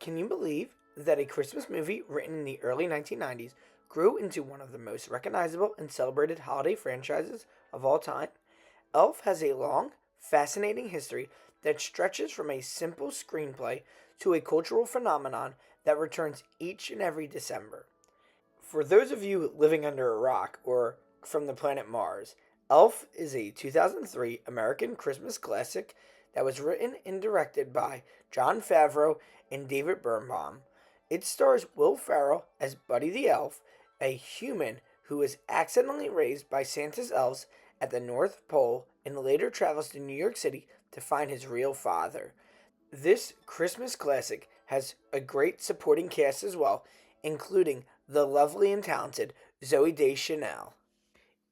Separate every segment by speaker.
Speaker 1: Can you believe that a Christmas movie written in the early 1990s grew into one of the most recognizable and celebrated holiday franchises of all time? Elf has a long, fascinating history that stretches from a simple screenplay to a cultural phenomenon that returns each and every December. For those of you living under a rock or from the planet Mars, Elf is a 2003 American Christmas classic that was written and directed by Jon Favreau and David Berenbaum. It stars Will Ferrell as Buddy the Elf, a human who is accidentally raised by Santa's elves at the North Pole and later travels to New York City to find his real father. This Christmas classic has a great supporting cast as well, including the lovely and talented Zooey Deschanel.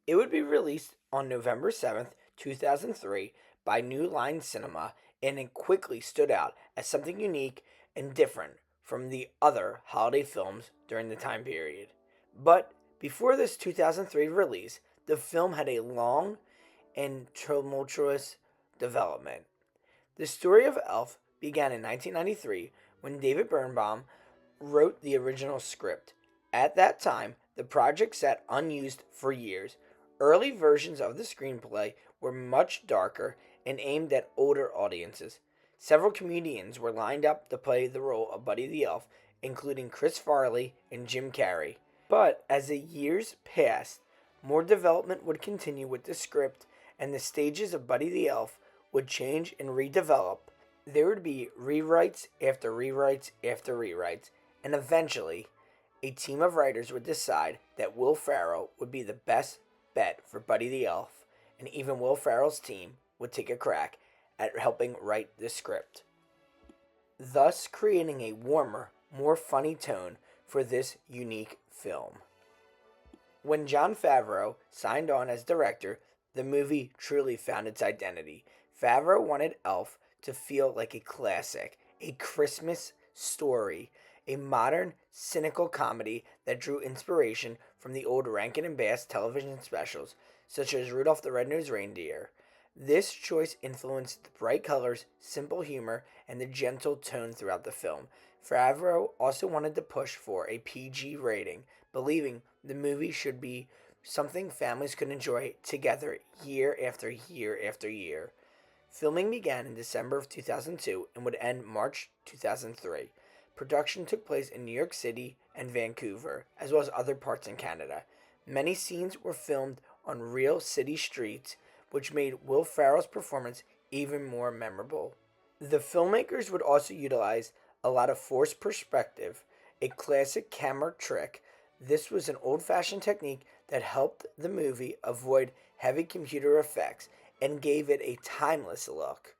Speaker 1: It would be released on November 7th, 2003 by New Line Cinema, and it quickly stood out as something unique and different from the other holiday films during the time period. But before this 2003 release, the film had a long and tumultuous development. The story of Elf began in 1993 when David Berenbaum wrote the original script. At that time, the project sat unused for years. Early versions of the screenplay were much darker and aimed at older audiences. Several comedians were lined up to play the role of Buddy the Elf, including Chris Farley and Jim Carrey. But as the years passed, more development would continue with the script, and the stages of Buddy the Elf would change and redevelop. There would be rewrites after rewrites after rewrites, and eventually, a team of writers would decide that Will Ferrell would be the best bet for Buddy the Elf, and even Will Ferrell's team would take a crack at helping write the script, thus creating a warmer, more funny tone for this unique film. When Jon Favreau signed on as director, the movie truly found its identity. Favreau wanted Elf to feel like a classic, a Christmas story, a modern, cynical comedy that drew inspiration from the old Rankin and Bass television specials, such as Rudolph the Red-Nosed Reindeer. This choice influenced the bright colors, simple humor, and the gentle tone throughout the film. Favreau also wanted to push for a PG rating, believing the movie should be something families could enjoy together year after year after year. Filming began in December of 2002 and would end March 2003. Production took place in New York City and Vancouver, as well as other parts in Canada. Many scenes were filmed on real city streets, which made Will Ferrell's performance even more memorable. The filmmakers would also utilize a lot of forced perspective, a classic camera trick. This was an old-fashioned technique that helped the movie avoid heavy computer effects and gave it a timeless look.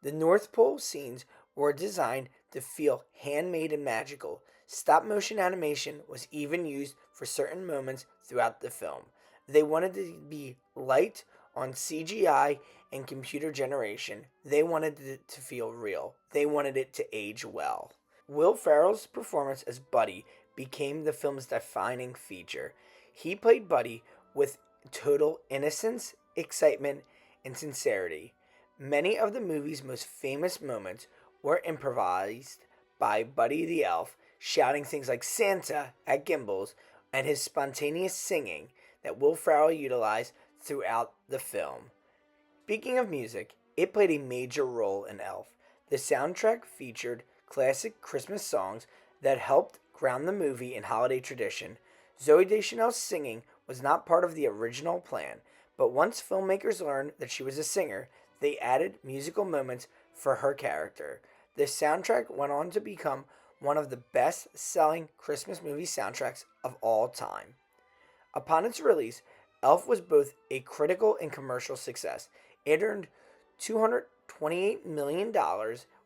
Speaker 1: The North Pole scenes were designed to feel handmade and magical. Stop-motion animation was even used for certain moments throughout the film. They wanted to be light on CGI and computer generation. They wanted it to feel real. They wanted it to age well. Will Ferrell's performance as Buddy became the film's defining feature. He played Buddy with total innocence, excitement, and sincerity. Many of the movie's most famous moments were improvised by Buddy the Elf, shouting things like Santa at Gimbals, and his spontaneous singing that Will Ferrell utilized throughout the film. Speaking of music, it played a major role in Elf. The soundtrack featured classic Christmas songs that helped ground the movie in holiday tradition. Zooey Deschanel's singing was not part of the original plan, but once filmmakers learned that she was a singer, they added musical moments for her character. The soundtrack went on to become one of the best-selling Christmas movie soundtracks of all time. Upon its release, Elf was both a critical and commercial success. It earned $228 million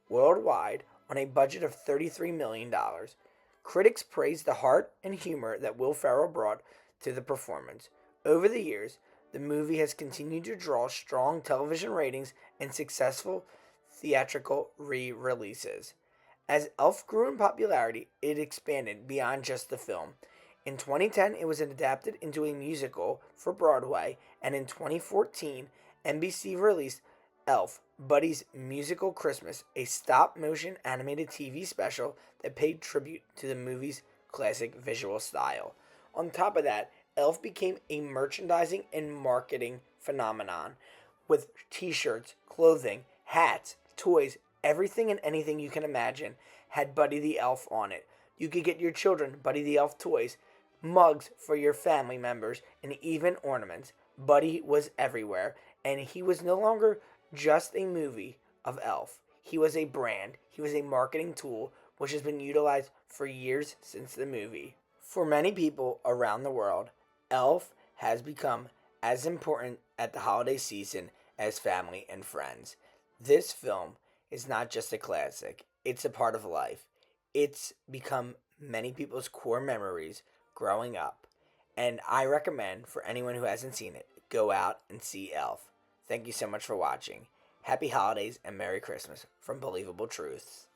Speaker 1: worldwide on a budget of $33 million. Critics praised the heart and humor that Will Ferrell brought to the performance. Over the years, the movie has continued to draw strong television ratings and successful theatrical re-releases. As Elf grew in popularity, it expanded beyond just the film. In 2010, it was adapted into a musical for Broadway, and in 2014, NBC released Elf, Buddy's Musical Christmas, a stop-motion animated TV special that paid tribute to the movie's classic visual style. On top of that, Elf became a merchandising and marketing phenomenon with t-shirts, clothing, hats, toys, everything and anything you can imagine had Buddy the Elf on it. You could get your children Buddy the Elf toys, mugs for your family members, and even ornaments. Buddy was everywhere, and he was no longer just a movie of Elf. He was a brand, he was a marketing tool which has been utilized for years since the movie. For many people around the world, Elf has become as important at the holiday season as family and friends. This film is not just a classic, it's a part of life. It's become many people's core memories growing up, and I recommend for anyone who hasn't seen it, go out and see Elf. Thank you so much for watching. Happy holidays and Merry Christmas from Believable Truths.